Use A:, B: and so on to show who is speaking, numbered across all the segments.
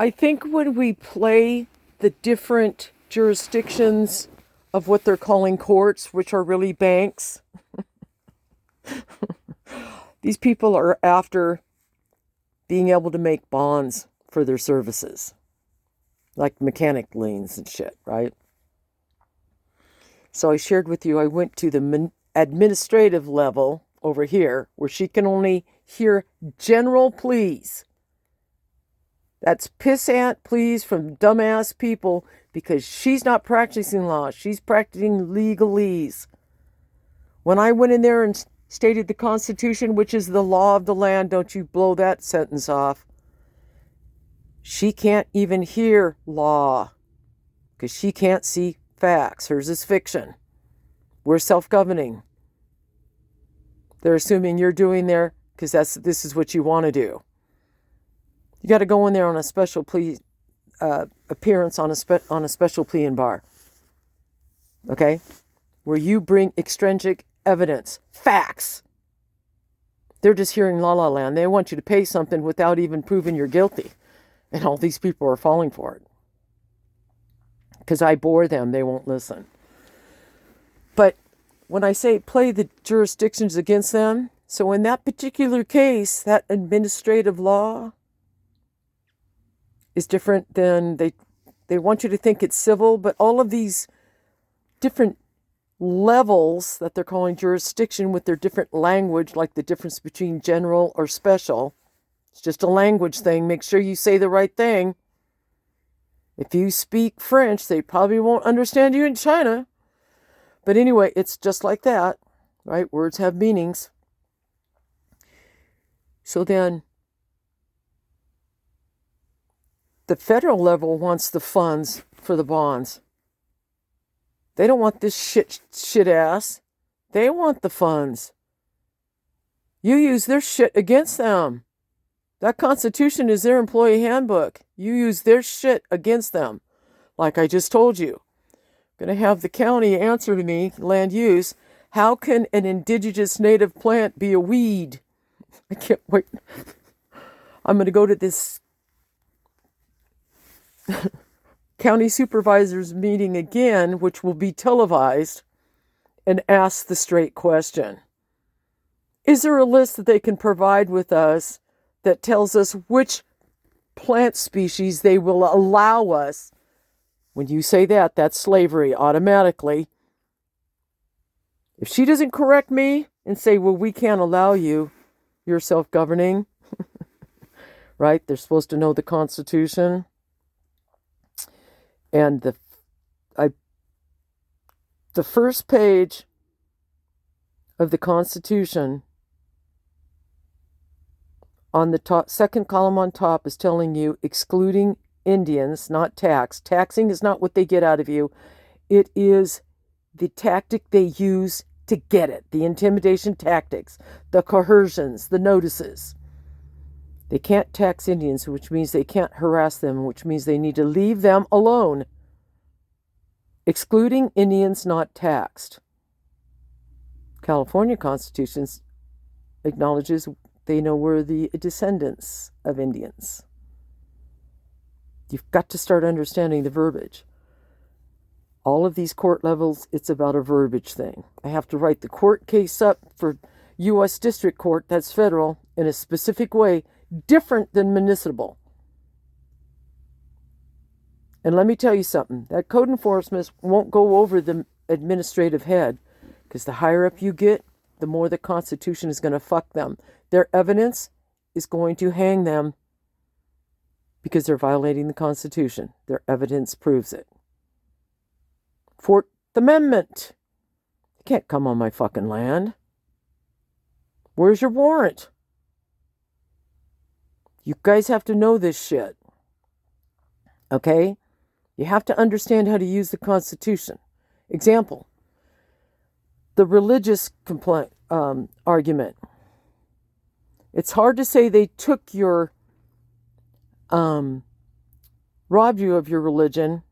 A: I think when we play the different jurisdictions of what they're calling courts, which are really banks, these people are after being able to make bonds for their services, like mechanic liens and shit, right? So I shared with you, I went to the administrative level over here, where she can only hear general pleas. That's pissant pleas from dumbass people, because she's not practicing law. She's practicing legalese. When I went in there and stated the Constitution, which is the law of the land, don't you blow that sentence off. She can't even hear law because she can't see facts. Hers is fiction. We're self-governing. They're assuming you're doing there because this is what you want to do. You got to go in there on a special plea appearance on a special plea in bar. Okay? Where you bring extrinsic evidence, facts. They're just hearing la la land. They want you to pay something without even proving you're guilty. And all these people are falling for it. Because I bore them, they won't listen. But when I say play the jurisdictions against them, so in that particular case, that administrative law is different than they want you to think it's civil, but all of these different levels that they're calling jurisdiction with their different language, like the difference between general or special, it's just a language thing. Make sure you say the right thing. If you speak French, they probably won't understand you in China. But anyway, it's just like that, right? Words have meanings. So then, the federal level wants the funds for the bonds. They don't want this shit ass. They want the funds. You use their shit against them. That Constitution is their employee handbook. You use their shit against them. Like I just told you. I'm going to have the county answer to me, land use, how can an indigenous native plant be a weed? I can't wait. I'm going to go to this county supervisors meeting again, which will be televised, and ask the straight question. Is there a list that they can provide with us that tells us which plant species they will allow us? When you say that, that's slavery automatically. If she doesn't correct me and say, well, we can't allow you, you're self-governing, right? They're supposed to know the Constitution. And the first page of the Constitution on the top, second column on top, is telling you excluding Indians, not tax. Taxing is not what they get out of you. It is the tactic they use to get it. The intimidation tactics, the coercions, the notices. They can't tax Indians, which means they can't harass them, which means they need to leave them alone. Excluding Indians not taxed. California Constitution acknowledges they know we're the descendants of Indians. You've got to start understanding the verbiage. All of these court levels, it's about a verbiage thing. I have to write the court case up for U.S. District Court, that's federal, in a specific way, different than municipal. And let me tell you something. That code enforcement won't go over the administrative head, because the higher up you get, the more the Constitution is going to fuck them. Their evidence is going to hang them because they're violating the Constitution. Their evidence proves it. Fourth Amendment. You can't come on my fucking land. Where's your warrant? You guys have to know this shit. Okay? You have to understand how to use the Constitution. Example. The religious argument. It's hard to say they took your, robbed you of your religion,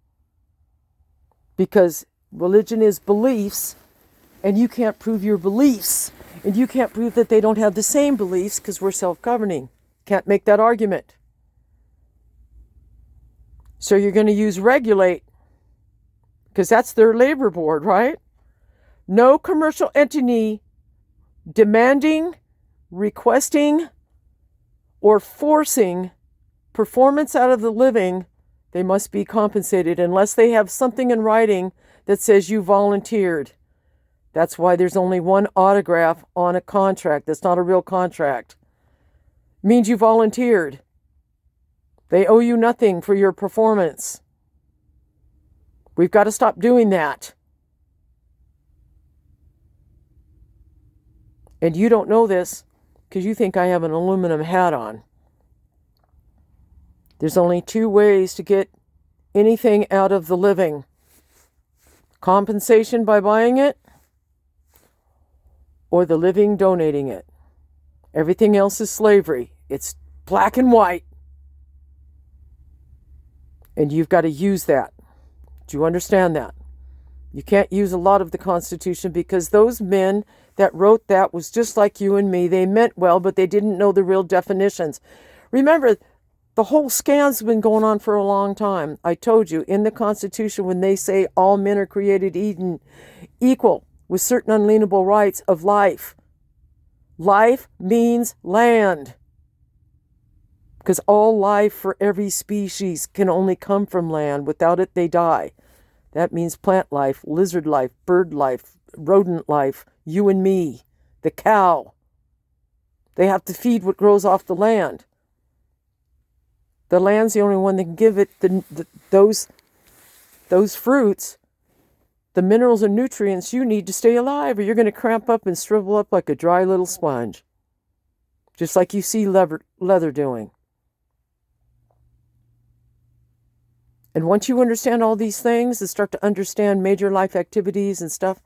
A: because religion is beliefs, and you can't prove your beliefs, and you can't prove that they don't have the same beliefs because we're self-governing. Can't make that argument. So you're going to use regulate, because that's their labor board, right? No commercial entity demanding, requesting, or forcing performance out of the living, they must be compensated unless they have something in writing that says you volunteered. That's why there's only one autograph on a contract. That's not a real contract. It means you volunteered. They owe you nothing for your performance. We've got to stop doing that. And you don't know this because you think I have an aluminum hat on. There's only two ways to get anything out of the living. Compensation by buying it, or the living donating it. Everything else is slavery. It's black and white. And you've got to use that. Do you understand that? You can't use a lot of the Constitution because those men that wrote that was just like you and me. They meant well, but they didn't know the real definitions. Remember, the whole scam's been going on for a long time. I told you, in the Constitution, when they say all men are created equal with certain unalienable rights of life, life means land. Because all life for every species can only come from land. Without it, they die. That means plant life, lizard life, bird life, rodent life, you and me, the cow. They have to feed what grows off the land. The land's the only one that can give it those fruits, the minerals and nutrients you need to stay alive, or you're going to cramp up and shrivel up like a dry little sponge. Just like you see leather doing. And once you understand all these things and start to understand major life activities and stuff,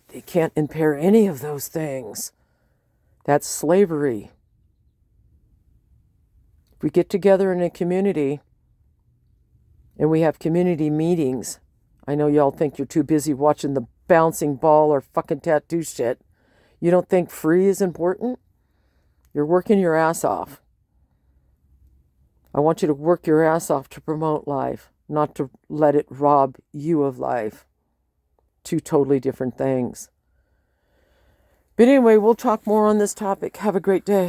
A: they can't impair any of those things. That's slavery. If we get together in a community and we have community meetings, I know y'all think you're too busy watching the bouncing ball or fucking tattoo shit. You don't think free is important? You're working your ass off. I want you to work your ass off to promote life, not to let it rob you of life. Two totally different things. But anyway, we'll talk more on this topic. Have a great day.